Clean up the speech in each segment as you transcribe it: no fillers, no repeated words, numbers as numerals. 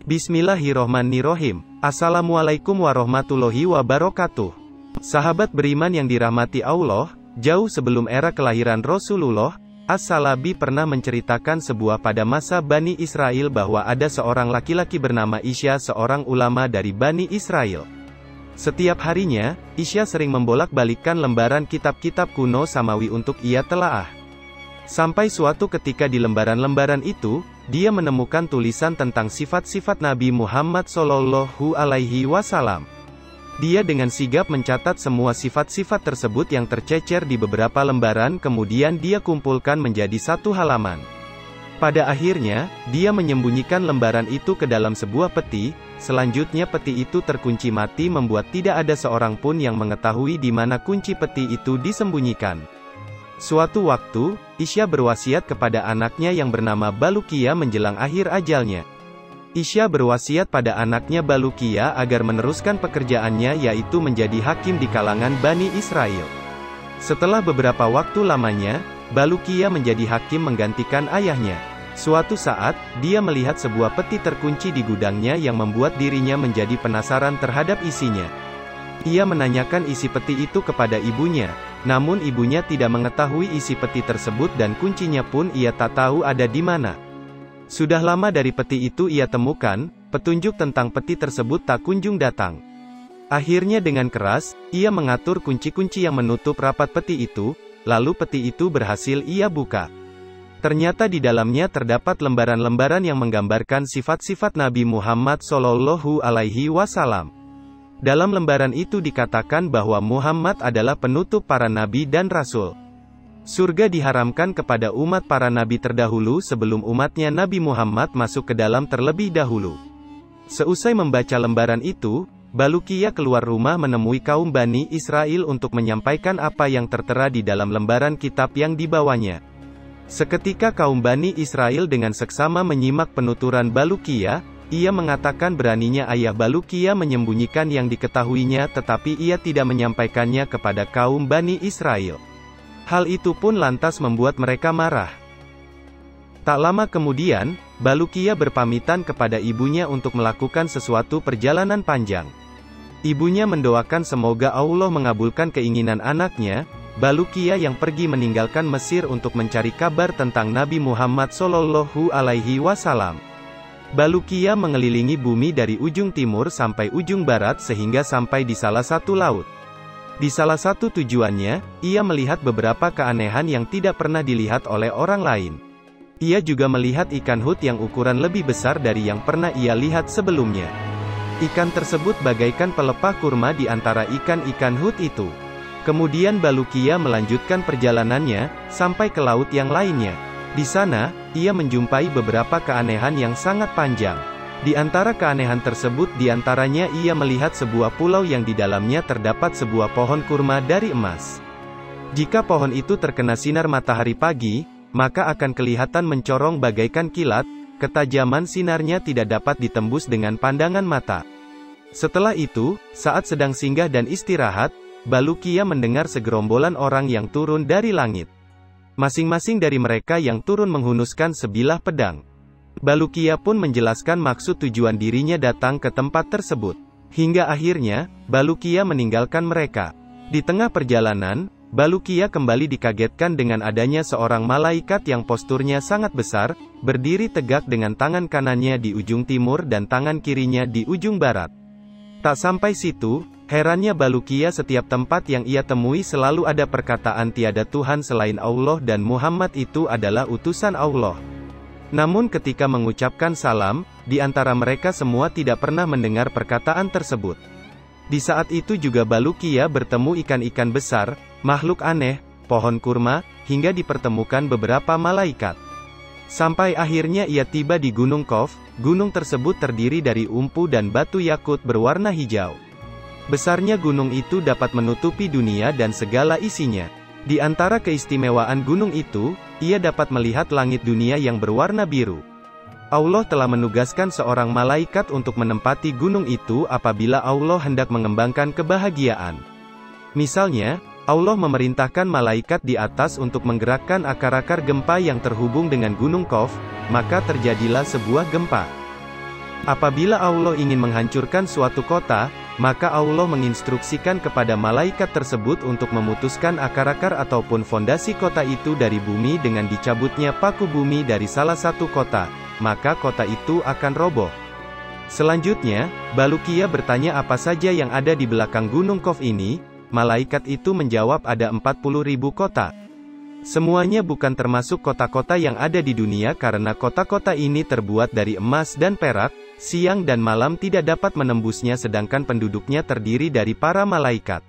Bismillahirrohmanirrohim. Assalamualaikum warahmatullahi wabarakatuh. Sahabat beriman yang dirahmati Allah, jauh sebelum era kelahiran Rasulullah, As-Salabi pernah menceritakan sebuah pada masa Bani Israel bahwa ada seorang laki-laki bernama Isya, seorang ulama dari Bani Israel. Setiap harinya, Isya sering membolak-balikkan lembaran kitab-kitab kuno Samawi untuk ia telaah. Sampai suatu ketika di lembaran-lembaran itu, dia menemukan tulisan tentang sifat-sifat Nabi Muhammad Shallallahu Alaihi Wasallam. Dia dengan sigap mencatat semua sifat-sifat tersebut yang tercecer di beberapa lembaran, kemudian dia kumpulkan menjadi satu halaman. Pada akhirnya, dia menyembunyikan lembaran itu ke dalam sebuah peti. Selanjutnya peti itu terkunci mati, membuat tidak ada seorang pun yang mengetahui di mana kunci peti itu disembunyikan. Suatu waktu, Isya berwasiat kepada anaknya yang bernama Balukia menjelang akhir ajalnya. Isya berwasiat pada anaknya Balukia agar meneruskan pekerjaannya, yaitu menjadi hakim di kalangan Bani Israel. Setelah beberapa waktu lamanya, Balukia menjadi hakim menggantikan ayahnya. Suatu saat, dia melihat sebuah peti terkunci di gudangnya yang membuat dirinya menjadi penasaran terhadap isinya. Ia menanyakan isi peti itu kepada ibunya, namun ibunya tidak mengetahui isi peti tersebut dan kuncinya pun ia tak tahu ada di mana. Sudah lama dari peti itu ia temukan, petunjuk tentang peti tersebut tak kunjung datang. Akhirnya dengan keras, ia mengatur kunci-kunci yang menutup rapat peti itu, lalu peti itu berhasil ia buka. Ternyata di dalamnya terdapat lembaran-lembaran yang menggambarkan sifat-sifat Nabi Muhammad Shallallahu Alaihi Wasallam. Dalam lembaran itu dikatakan bahwa Muhammad adalah penutup para nabi dan rasul. Surga diharamkan kepada umat para nabi terdahulu sebelum umatnya Nabi Muhammad masuk ke dalam terlebih dahulu. Seusai membaca lembaran itu, Balukia keluar rumah menemui kaum Bani Israel untuk menyampaikan apa yang tertera di dalam lembaran kitab yang dibawanya. Seketika kaum Bani Israel dengan seksama menyimak penuturan Balukia. Ia mengatakan beraninya ayah Balukia menyembunyikan yang diketahuinya, tetapi ia tidak menyampaikannya kepada kaum Bani Israel. Hal itu pun lantas membuat mereka marah. Tak lama kemudian, Balukia berpamitan kepada ibunya untuk melakukan sesuatu perjalanan panjang. Ibunya mendoakan semoga Allah mengabulkan keinginan anaknya. Balukia yang pergi meninggalkan Mesir untuk mencari kabar tentang Nabi Muhammad Shallallahu Alaihi Wasallam. Balukia mengelilingi bumi dari ujung timur sampai ujung barat sehingga sampai di salah satu laut. Di salah satu tujuannya, ia melihat beberapa keanehan yang tidak pernah dilihat oleh orang lain. Ia juga melihat ikan hut yang ukuran lebih besar dari yang pernah ia lihat sebelumnya. Ikan tersebut bagaikan pelepah kurma di antara ikan-ikan hut itu. Kemudian Balukia melanjutkan perjalanannya, sampai ke laut yang lainnya. Di sana, ia menjumpai beberapa keanehan yang sangat panjang. Di antara keanehan tersebut diantaranya ia melihat sebuah pulau yang di dalamnya terdapat sebuah pohon kurma dari emas. Jika pohon itu terkena sinar matahari pagi, maka akan kelihatan mencorong bagaikan kilat, ketajaman sinarnya tidak dapat ditembus dengan pandangan mata. Setelah itu, saat sedang singgah dan istirahat, Balukia mendengar segerombolan orang yang turun dari langit. Masing-masing dari mereka yang turun menghunuskan sebilah pedang. Balukia pun menjelaskan maksud tujuan dirinya datang ke tempat tersebut. Hingga akhirnya, Balukia meninggalkan mereka. Di tengah perjalanan, Balukia kembali dikagetkan dengan adanya seorang malaikat yang posturnya sangat besar, berdiri tegak dengan tangan kanannya di ujung timur dan tangan kirinya di ujung barat. Tak sampai situ, herannya Balukia, setiap tempat yang ia temui selalu ada perkataan tiada Tuhan selain Allah dan Muhammad itu adalah utusan Allah. Namun ketika mengucapkan salam, di antara mereka semua tidak pernah mendengar perkataan tersebut. Di saat itu juga Balukia bertemu ikan-ikan besar, makhluk aneh, pohon kurma, hingga dipertemukan beberapa malaikat. Sampai akhirnya ia tiba di Gunung Qaf. Gunung tersebut terdiri dari umpu dan batu yakut berwarna hijau. Besarnya gunung itu dapat menutupi dunia dan segala isinya. Di antara keistimewaan gunung itu, ia dapat melihat langit dunia yang berwarna biru. Allah telah menugaskan seorang malaikat untuk menempati gunung itu apabila Allah hendak mengembangkan kebahagiaan. Misalnya, Allah memerintahkan malaikat di atas untuk menggerakkan akar-akar gempa yang terhubung dengan Gunung Qaf, maka terjadilah sebuah gempa. Apabila Allah ingin menghancurkan suatu kota, maka Allah menginstruksikan kepada malaikat tersebut untuk memutuskan akar-akar ataupun fondasi kota itu dari bumi dengan dicabutnya paku bumi dari salah satu kota, maka kota itu akan roboh. Selanjutnya, Baluqiyah bertanya apa saja yang ada di belakang Gunung Qaf ini. Malaikat itu menjawab ada 40.000 kota. Semuanya bukan termasuk kota-kota yang ada di dunia karena kota-kota ini terbuat dari emas dan perak, siang dan malam tidak dapat menembusnya sedangkan penduduknya terdiri dari para malaikat.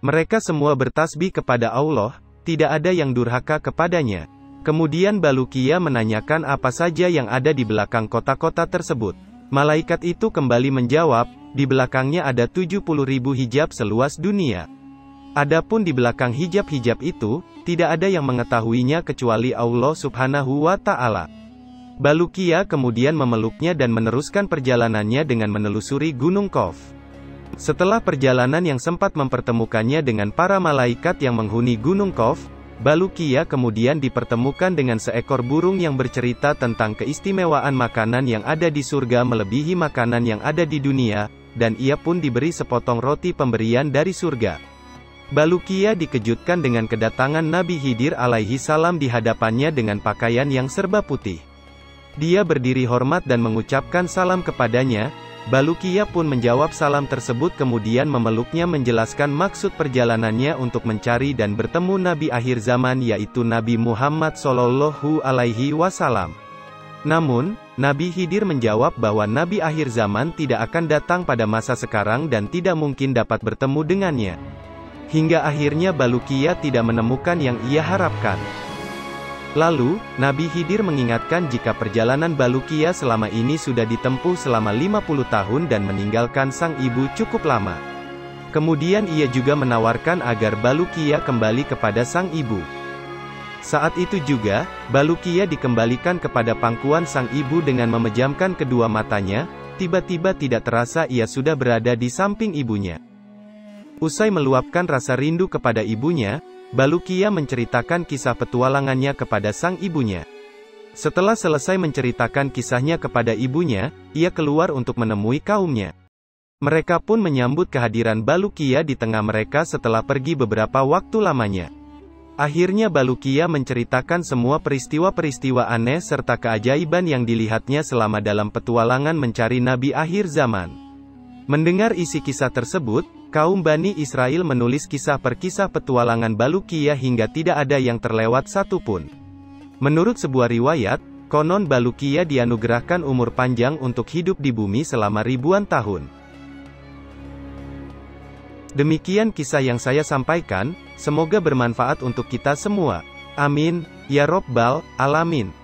Mereka semua bertasbih kepada Allah, tidak ada yang durhaka kepadanya. Kemudian Baluqiyah menanyakan apa saja yang ada di belakang kota-kota tersebut. Malaikat itu kembali menjawab, di belakangnya ada 70.000 hijab seluas dunia. Adapun di belakang hijab-hijab itu, tidak ada yang mengetahuinya kecuali Allah Subhanahu wa Ta'ala. Baluqiyah kemudian memeluknya dan meneruskan perjalanannya dengan menelusuri Gunung Qaf. Setelah perjalanan yang sempat mempertemukannya dengan para malaikat yang menghuni Gunung Qaf, Baluqiyah kemudian dipertemukan dengan seekor burung yang bercerita tentang keistimewaan makanan yang ada di surga melebihi makanan yang ada di dunia, dan ia pun diberi sepotong roti pemberian dari surga. Baluqiyah dikejutkan dengan kedatangan Nabi Khidir alaihi salam di hadapannya dengan pakaian yang serba putih. Dia berdiri hormat dan mengucapkan salam kepadanya. Baluqiyah pun menjawab salam tersebut kemudian memeluknya menjelaskan maksud perjalanannya untuk mencari dan bertemu Nabi akhir zaman yaitu Nabi Muhammad Shallallahu Alaihi Wasallam. Namun, Nabi Khidir menjawab bahwa Nabi akhir zaman tidak akan datang pada masa sekarang dan tidak mungkin dapat bertemu dengannya. Hingga akhirnya Baluqiyah tidak menemukan yang ia harapkan. Lalu, Nabi Khidir mengingatkan jika perjalanan Baluqiyah selama ini sudah ditempuh selama 50 tahun dan meninggalkan sang ibu cukup lama. Kemudian ia juga menawarkan agar Baluqiyah kembali kepada sang ibu. Saat itu juga, Baluqiyah dikembalikan kepada pangkuan sang ibu dengan memejamkan kedua matanya, tiba-tiba tidak terasa ia sudah berada di samping ibunya. Usai meluapkan rasa rindu kepada ibunya, Baluqiyah menceritakan kisah petualangannya kepada sang ibunya. Setelah selesai menceritakan kisahnya kepada ibunya, ia keluar untuk menemui kaumnya. Mereka pun menyambut kehadiran Baluqiyah di tengah mereka setelah pergi beberapa waktu lamanya. Akhirnya Baluqiyah menceritakan semua peristiwa-peristiwa aneh serta keajaiban yang dilihatnya selama dalam petualangan mencari Nabi akhir zaman. Mendengar isi kisah tersebut, kaum Bani Israel menulis kisah per kisah petualangan Baluqiyah hingga tidak ada yang terlewat satupun. Menurut sebuah riwayat, konon Baluqiyah dianugerahkan umur panjang untuk hidup di bumi selama ribuan tahun. Demikian kisah yang saya sampaikan, semoga bermanfaat untuk kita semua. Amin, ya Rabbal Alamin.